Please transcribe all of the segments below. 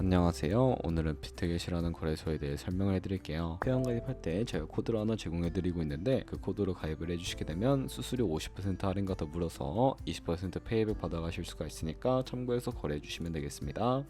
안녕하세요. 오늘은 비트겟이라는 거래소에 대해 설명을 해드릴게요. 회원가입할 때 제가 코드를 하나 제공해드리고 있는데 그 코드로 가입을 해주시게 되면 수수료 50% 할인과 더불어서 20% 페이백 받아가실 수가 있으니까 참고해서 거래해주시면 되겠습니다.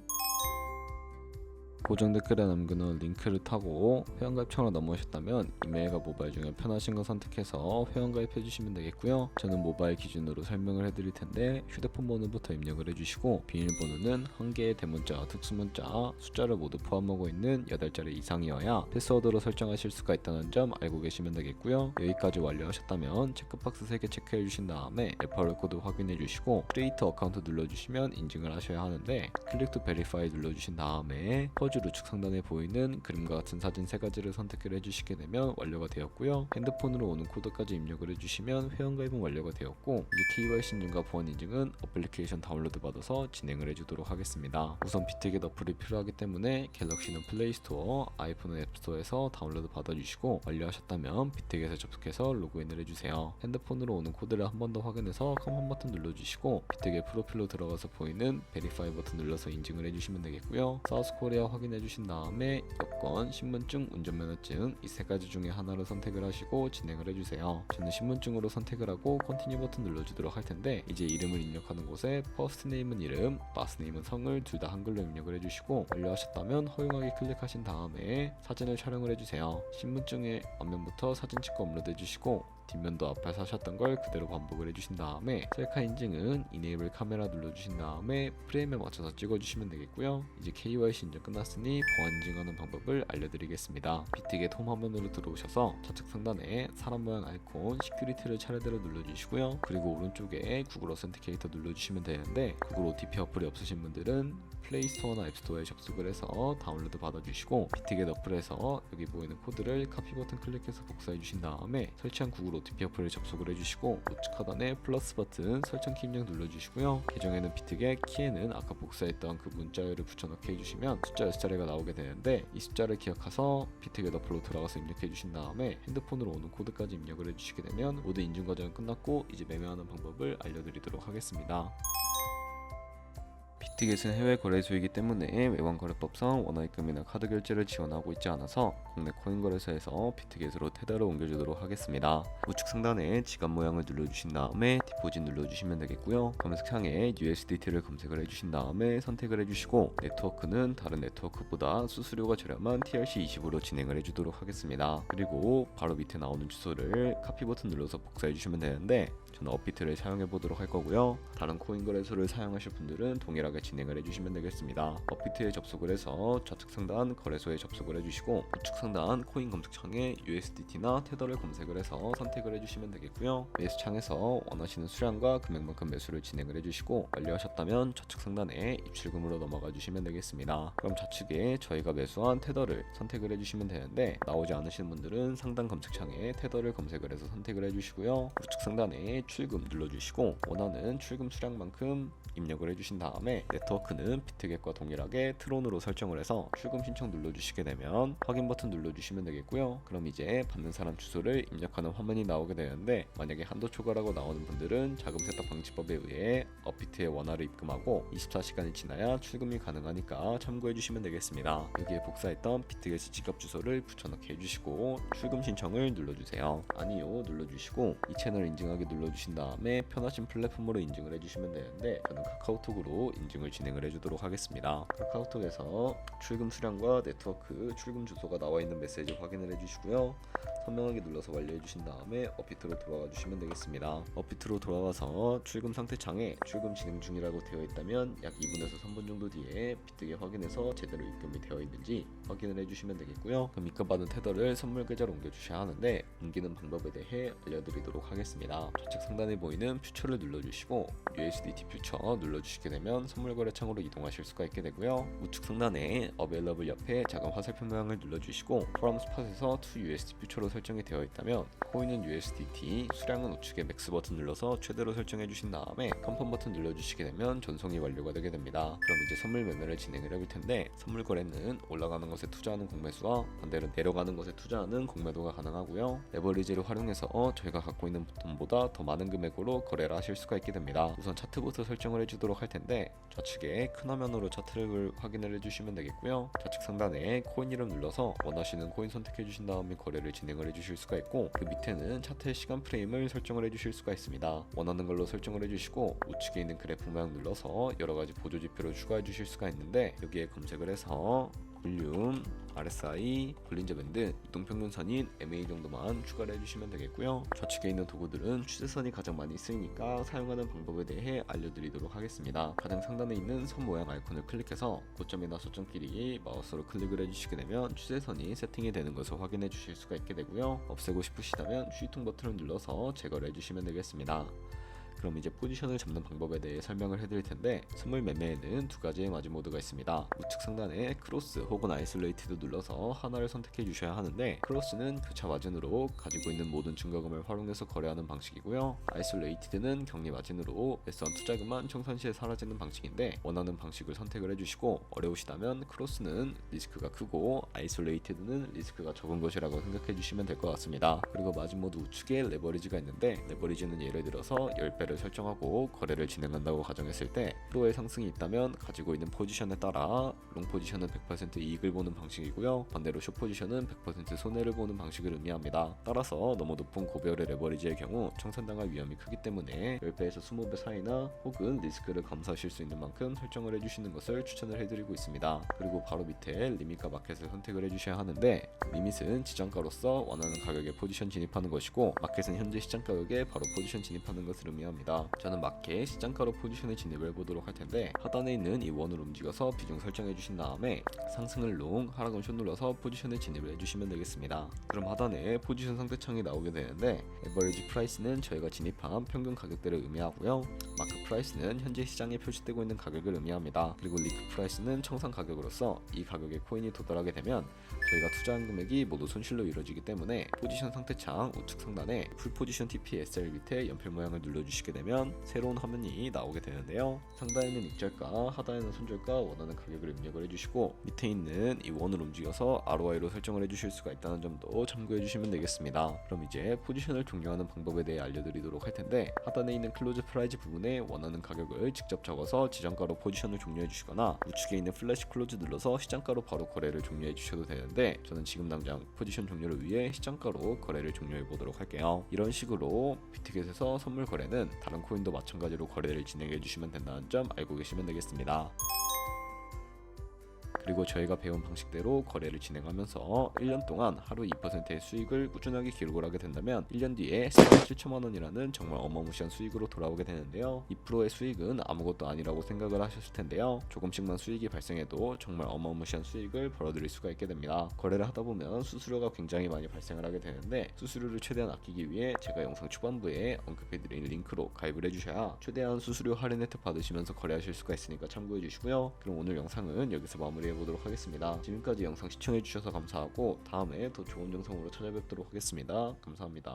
고정 댓글에 남겨놓은 링크를 타고 회원가입창으로 넘어오셨다면 이메일과 모바일 중에 편하신 거 선택해서 회원가입 해주시면 되겠고요. 저는 모바일 기준으로 설명을 해드릴 텐데 휴대폰 번호부터 입력을 해주시고 비밀번호는 한 개의 대문자, 특수문자, 숫자를 모두 포함하고 있는 8자리 이상이어야 패스워드로 설정하실 수가 있다는 점 알고 계시면 되겠고요. 여기까지 완료하셨다면 체크박스 3개 체크해 주신 다음에 레퍼럴 코드 확인해 주시고 크리에이터 어카운트 눌러주시면 인증을 하셔야 하는데 클릭 투 베리파이 눌러주신 다음에 퍼즐 우측 상단에 보이는 그림과 같은 사진 3가지를 선택을 해주시게 되면 완료가 되었고요. 핸드폰으로 오는 코드까지 입력을 해주시면 회원가입은 완료가 되었고 이제 KYC 인증과 보안 인증은 어플리케이션 다운로드 받아서 진행을 해주도록 하겠습니다. 우선 비트겟 어플이 필요하기 때문에 갤럭시는 플레이스토어, 아이폰은 앱스토어에서 다운로드 받아주시고 완료하셨다면 비트겟에 접속해서 로그인을 해주세요. 핸드폰으로 오는 코드를 한 번 더 확인해서 컴온 버튼 눌러주시고 비트겟 프로필로 들어가서 보이는 베리파이 버튼 눌러서 인증을 해주시면 되겠고요. 사우스코리아 확인해주신 다음에 여권, 신분증, 운전면허증 이 3가지 중에 하나를 선택을 하시고 진행을 해주세요. 저는 신분증으로 선택을 하고 컨티뉴 버튼 눌러주도록 할 텐데 이제 이름을 입력하는 곳에 퍼스트 네임은 이름, 라스트 네임은 성을 둘 다 한글로 입력을 해주시고 완료하셨다면 허용하기 클릭하신 다음에 사진을 촬영을 해주세요. 신분증의 앞면부터 사진 찍고 업로드 해주시고 뒷면도 앞에서 하셨던 걸 그대로 반복을 해주신 다음에 셀카 인증은 이네이블 카메라 눌러주신 다음에 프레임에 맞춰서 찍어주시면 되겠고요. 이제 KYC 인증 끝났으니 보안 인증하는 방법을 알려드리겠습니다. 비트겟 홈 화면으로 들어오셔서 좌측 상단에 사람 모양 아이콘 시큐리티를 차례대로 눌러주시고요. 그리고 오른쪽에 구글 어센티케이터 눌러주시면 되는데 구글 OTP 어플이 없으신 분들은 플레이스토어나 앱스토어에 접속을 해서 다운로드 받아주시고 비트겟 어플에서 여기 보이는 코드를 카피 버튼 클릭해서 복사해 주신 다음에 설치한 구글 OTP 어플을 접속을 해주시고 우측 하단에 플러스 버튼 설정 키 입력 눌러주시고요. 계정에는 비트겟, 키에는 아까 복사했던 그 문자열을 붙여넣기 해주시면 숫자 6자리가 나오게 되는데 이 숫자를 기억해서 비트겟 어플로 들어가서 입력해 주신 다음에 핸드폰으로 오는 코드까지 입력을 해주시게 되면 모든 인증 과정은 끝났고 이제 매매하는 방법을 알려드리도록 하겠습니다. 비트겟은 해외 거래소이기 때문에 외환거래법상 원화입금이나 카드 결제를 지원하고 있지 않아서 국내 코인 거래소에서 비트겟으로 테더를 옮겨주도록 하겠습니다. 우측 상단에 지갑 모양을 눌러주신 다음에 디포짓 눌러주시면 되겠고요. 검색창에 USDT를 검색을 해주신 다음에 선택을 해주시고 네트워크는 다른 네트워크보다 수수료가 저렴한 TRC20으로 진행을 해주도록 하겠습니다. 그리고 바로 밑에 나오는 주소를 카피 버튼 눌러서 복사해주시면 되는데 저는 업비트를 사용해 보도록 할 거고요. 다른 코인 거래소를 사용하실 분들은 동일하게 진행을 해주시면 되겠습니다. 업비트에 접속을 해서 좌측 상단 거래소에 접속을 해주시고 우측 상단 코인 검색창에 USDT나 테더를 검색을 해서 선택을 해주시면 되겠고요. 매수창에서 원하시는 수량과 금액만큼 매수를 진행을 해주시고 완료하셨다면 좌측 상단에 입출금으로 넘어가 주시면 되겠습니다. 그럼 좌측에 저희가 매수한 테더를 선택을 해주시면 되는데 나오지 않으시는 분들은 상단 검색창에 테더를 검색을 해서 선택을 해주시고요. 우측 상단에 출금 눌러주시고 원하는 출금 수량만큼 입력을 해주신 다음에 네트워크는 비트겟과 동일하게 트론으로 설정을 해서 출금 신청 눌러주시게 되면 확인 버튼 눌러주시면 되겠고요. 그럼 이제 받는 사람 주소를 입력하는 화면이 나오게 되는데 만약에 한도 초과라고 나오는 분들은 자금 세탁 방지법에 의해 업비트에 원화를 입금하고 24시간이 지나야 출금이 가능하니까 참고해 주시면 되겠습니다. 여기에 복사했던 비트겟 지갑 주소를 붙여넣기 해주시고 출금 신청을 눌러주세요. 아니요 눌러주시고 이 채널 인증하기 눌러주신 다음에 편하신 플랫폼으로 인증을 해주시면 되는데 저는 카카오톡으로 인증을 진행을 해주도록 하겠습니다. 카카오톡에서 출금 수량과 네트워크 출금 주소가 나와 있는 메시지 확인을 해주시고요. 선명하게 눌러서 완료해 주신 다음에 업비트로 돌아가 주시면 되겠습니다. 업비트로 돌아가서 출금 상태 창에 출금 진행 중이라고 되어 있다면 약 2분에서 3분 정도 뒤에 비트겟 확인해서 제대로 입금이 되어 있는지 확인을 해주시면 되겠고요. 그럼 입금받은 테더를 선물 계좌로 옮겨 주셔야 하는데 옮기는 방법에 대해 알려드리도록 하겠습니다. 좌측 상단에 보이는 퓨처를 눌러주시고 USDT 퓨처 눌러주시게 되면 선물 거래 창으로 이동하실 수가 있게 되고요. 우측 상단에 Available 옆에 작은 화살표 모양을 눌러주시고 From Spot에서 To USD 퓨처로 설정이 되어 있다면 코인은 USDT, 수량은 우측에 맥스 버튼 눌러서 최대로 설정해 주신 다음에 컨펌 버튼 눌러주시게 되면 전송이 완료가 되게 됩니다. 그럼 이제 선물 매매를 진행을 해볼 텐데, 선물 거래는 올라가는 것에 투자하는 공매수와 반대로 내려가는 것에 투자하는 공매도가 가능하고요. 레버리지를 활용해서 저희가 갖고 있는 돈보다 더 많은 금액으로 거래를 하실 수가 있게 됩니다. 우선 차트부터 설정을 해주도록 할 텐데, 좌측에 큰 화면으로 차트를 확인을 해주시면 되겠고요. 좌측 상단에 코인 이름 눌러서 원하시는 코인 선택해 주신 다음에 거래를 진행을 해주실 수가 있고, 그 밑에는 차트의 시간 프레임을 설정을 해주실 수가 있습니다. 원하는 걸로 설정을 해주시고 우측에 있는 그래프 모양 눌러서 여러가지 보조 지표를 추가해 주실 수가 있는데, 여기에 검색을 해서 볼륨, RSI, 볼린저 밴드, 이동평균선인 MA 정도만 추가를 해주시면 되겠고요. 좌측에 있는 도구들은 추세선이 가장 많이 쓰이니까 사용하는 방법에 대해 알려드리도록 하겠습니다. 가장 상단에 있는 선 모양 아이콘을 클릭해서 고점이나 저점끼리 마우스로 클릭을 해주시게 되면 추세선이 세팅이 되는 것을 확인해 주실 수가 있게 되고요. 없애고 싶으시다면 휴통 버튼을 눌러서 제거를 해주시면 되겠습니다. 그럼 이제 포지션을 잡는 방법에 대해 설명을 해드릴 텐데, 선물 매매에는 두 가지의 마진 모드가 있습니다. 우측 상단에 크로스 혹은 아이솔레이티드 눌러서 하나를 선택해 주셔야 하는데, 크로스는 교차 마진으로 가지고 있는 모든 증거금을 활용해서 거래하는 방식이고요. 아이솔레이티드는 격리 마진으로 S1 투자금만 청산 시에 사라지는 방식인데, 원하는 방식을 선택을 해주시고, 어려우시다면 크로스는 리스크가 크고 아이솔레이티드는 리스크가 적은 것이라고 생각해 주시면 될 것 같습니다. 그리고 마진 모드 우측에 레버리지가 있는데, 레버리지는 예를 들어서 10배를 설정하고 거래를 진행한다고 가정했을 때, 프로의 상승이 있다면 가지고 있는 포지션에 따라 롱 포지션은 100% 이익을 보는 방식이고요, 반대로 숏 포지션은 100% 손해를 보는 방식을 의미합니다. 따라서 너무 높은 고배열의 레버리지의 경우 청산당할 위험이 크기 때문에 10배에서 20배 사이나 혹은 리스크를 감수하실 수 있는 만큼 설정을 해주시는 것을 추천을 해드리고 있습니다. 그리고 바로 밑에 리밋과 마켓을 선택을 해주셔야 하는데, 리밋은 지정가로서 원하는 가격에 포지션 진입하는 것이고, 마켓은 현재 시장 가격에 바로 포지션 진입하는 것을 의미합니다. 저는 마켓 시장가로 포지션에 진입을 해보도록 할 텐데, 하단에 있는 이 원을 움직여서 비중 설정해 주신 다음에 상승을 롱, 하락은 숏 눌러서 포지션에 진입을 해주시면 되겠습니다. 그럼 하단에 포지션 상대창이 나오게 되는데, 에버리지 프라이스는 저희가 진입한 평균 가격대를 의미하고요, 마크 프라이스는 현재 시장에 표시되고 있는 가격을 의미합니다. 그리고 리크 프라이스는 청산 가격으로서 이 가격에 코인이 도달하게 되면 저희가 투자한 금액이 모두 손실로 이루어지기 때문에, 포지션 상태창 우측 상단에 풀 포지션 TPSL 밑에 연필 모양을 눌러주시게 되면 새로운 화면이 나오게 되는데요. 상단에는 익절가, 하단에는 손절가, 원하는 가격을 입력을 해주시고, 밑에 있는 이 원을 움직여서 ROI로 설정을 해주실 수가 있다는 점도 참고해 주시면 되겠습니다. 그럼 이제 포지션을 종료하는 방법에 대해 알려드리도록 할 텐데, 하단에 있는 클로즈 프라이즈 부분에 원하는 가격을 직접 적어서 지정가로 포지션을 종료해 주시거나, 우측에 있는 플래시 클로즈 눌러서 시장가로 바로 거래를 종료해 주셔도 되는데, 저는 지금 당장 포지션 종료를 위해 시장가로 거래를 종료해 보도록 할게요. 이런 식으로 비트겟에서 선물 거래는 다른 코인도 마찬가지로 거래를 진행해 주시면 된다는 점 알고 계시면 되겠습니다. 그리고 저희가 배운 방식대로 거래를 진행하면서 1년 동안 하루 2%의 수익을 꾸준하게 기록을 하게 된다면 1년 뒤에 47,000만 원이라는 정말 어마무시한 수익으로 돌아오게 되는데요. 2%의 수익은 아무것도 아니라고 생각을 하셨을 텐데요. 조금씩만 수익이 발생해도 정말 어마무시한 수익을 벌어들일 수가 있게 됩니다. 거래를 하다 보면 수수료가 굉장히 많이 발생을 하게 되는데, 수수료를 최대한 아끼기 위해 제가 영상 초반부에 언급해드린 링크로 가입을 해주셔야 최대한 수수료 할인 혜택 받으시면서 거래하실 수가 있으니까 참고해 주시고요. 그럼 오늘 영상은 여기서 마무리해 보도록 하겠습니다. 지금까지 영상 시청해 주셔서 감사하고, 다음에 더 좋은 영상으로 찾아뵙도록 하겠습니다. 감사합니다.